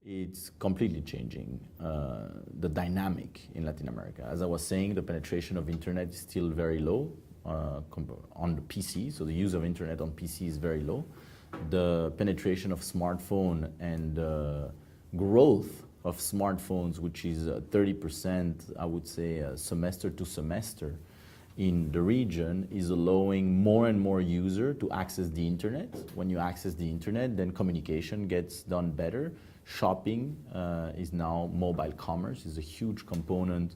It's completely changing the dynamic in Latin America. As I was saying, the penetration of internet is still very low on the PC, so the use of internet on PC is very low. The penetration of smartphone and growth of smartphones, which is 30%, I would say, semester to semester in the region, is allowing more and more users to access the internet. When you access the internet, then communication gets done better. Shopping is now mobile commerce, is a huge component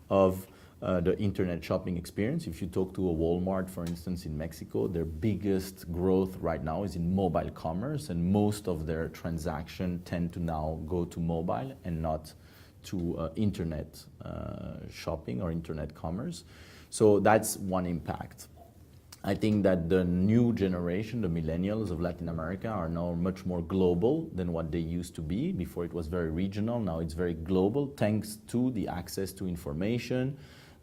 of the internet shopping experience. If you talk to a Walmart, for instance, in Mexico, their biggest growth right now is in mobile commerce, and most of their transactions tend to now go to mobile and not to internet shopping or internet commerce. So that's one impact. I think that the new generation, the millennials of Latin America, are now much more global than what they used to be. Before it was very regional, now it's very global, thanks to the access to information,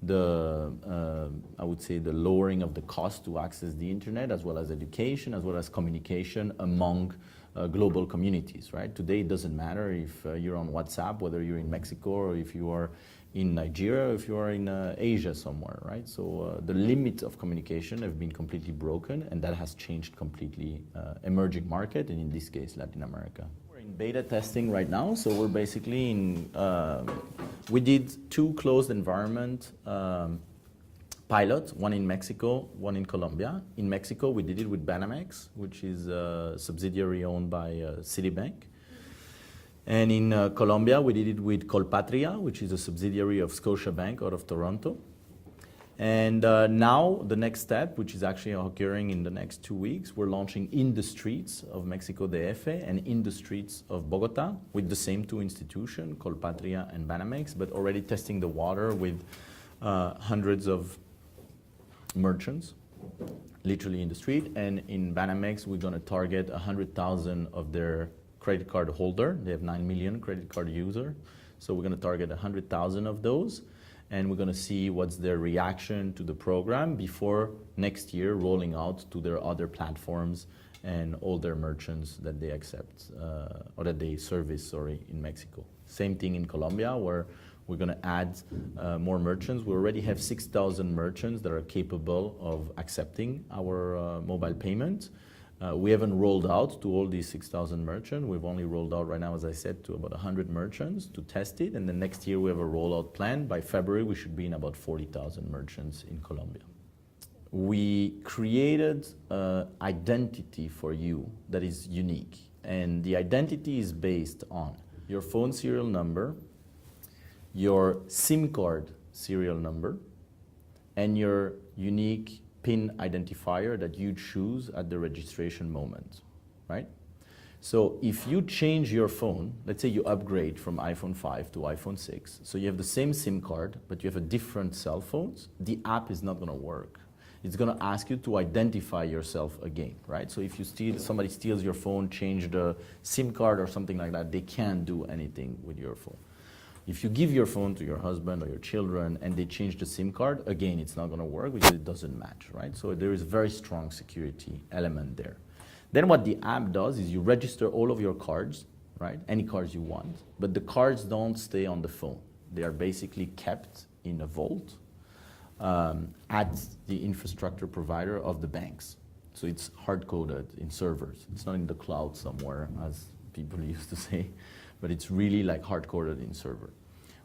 I would say the lowering of the cost to access the internet, as well as education, as well as communication among global communities, right? Today it doesn't matter if you're on WhatsApp, whether you're in Mexico or if you are in Nigeria, or if you are in Asia somewhere, right? So the limits of communication have been completely broken, and that has changed completely emerging market, and in this case, Latin America. We're in beta testing right now, so we're basically in, we did 2 closed environment pilots, one in Mexico, one in Colombia. In Mexico, we did it with Banamex, which is a subsidiary owned by Citibank. And in Colombia, we did it with Colpatria, which is a subsidiary of Scotiabank out of Toronto. And now the next step, which is actually occurring in the next 2 weeks, we're launching in the streets of Mexico DF and in the streets of Bogota with the same 2 institutions, Colpatria and Banamex, but already testing the water with hundreds of merchants, literally in the street. And in Banamex, we're going to target 100,000 of their credit card holder. They have 9 million credit card users. So we're going to target 100,000 of those. And we're going to see what's their reaction to the program before next year rolling out to their other platforms and all their merchants that they accept, or that they service, in Mexico. Same thing in Colombia, where we're going to add more merchants. We already have 6,000 merchants that are capable of accepting our mobile payment. We haven't rolled out to all these 6,000 merchants. We've only rolled out right now, as I said, to about 100 merchants to test it. And then next year we have a rollout plan. By February, we should be in about 40,000 merchants in Colombia. We created an identity for you that is unique. And the identity is based on your phone serial number, your SIM card serial number, and your unique PIN identifier that you choose at the registration moment, right? So if you change your phone, let's say you upgrade from iPhone 5 to iPhone 6, so you have the same SIM card, but you have a different cell phones, the app is not going to work. It's going to ask you to identify yourself again, right? So if somebody steals your phone, change the SIM card or something like that, they can't do anything with your phone. If you give your phone to your husband or your children and they change the SIM card, again, it's not going to work because it doesn't match, right? So there is a very strong security element there. Then what the app does is you register all of your cards, right? Any cards you want, but the cards don't stay on the phone. They are basically kept in a vault at the infrastructure provider of the banks. So it's hard-coded in servers. It's not in the cloud somewhere, as people used to say, but it's really like hard-coded in server.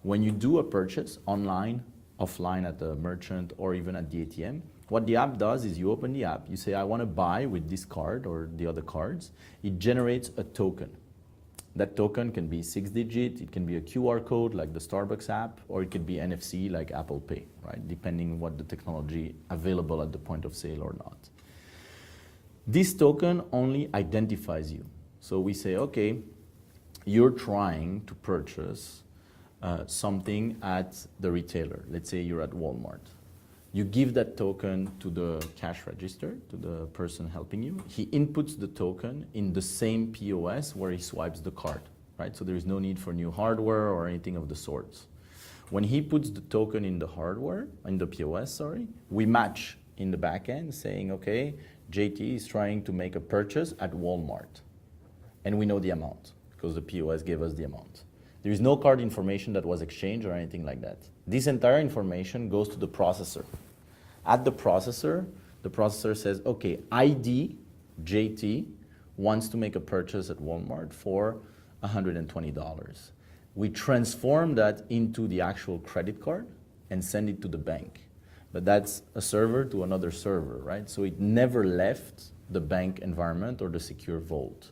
When you do a purchase online, offline at the merchant, or even at the ATM, what the app does is you open the app, you say, I want to buy with this card or the other cards. It generates a token. That token can be 6-digit, it can be a QR code like the Starbucks app, or it could be NFC like Apple Pay, right? Depending on what the technology available at the point of sale or not. This token only identifies you. So we say, okay, you're trying to purchase something at the retailer. Let's say you're at Walmart. You give that token to the cash register, to the person helping you. He inputs the token in the same POS where he swipes the card, right? So there is no need for new hardware or anything of the sorts. When he puts the token in the hardware, in the POS, we match in the back end saying, okay, JT is trying to make a purchase at Walmart. And we know the amount, because the POS gave us the amount. There is no card information that was exchanged or anything like that. This entire information goes to the processor. At the processor says, okay, ID, JT, wants to make a purchase at Walmart for $120. We transform that into the actual credit card and send it to the bank. But that's a server to another server, right? So it never left the bank environment or the secure vault.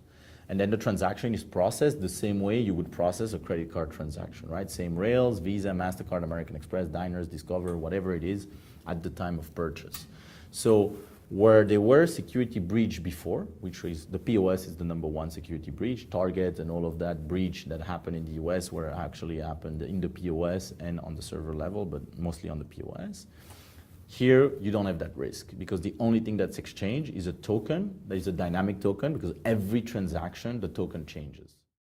And then the transaction is processed the same way you would process a credit card transaction, right? Same rails, Visa, MasterCard, American Express, Diners, Discover, whatever it is at the time of purchase. So where there were security breach before, which is the POS is the #1 security breach, Target and all of that breach that happened in the US where it actually happened in the POS and on the server level, but mostly on the POS. Here, you don't have that risk because the only thing that's exchanged is a token. That is a dynamic token because every transaction, the token changes.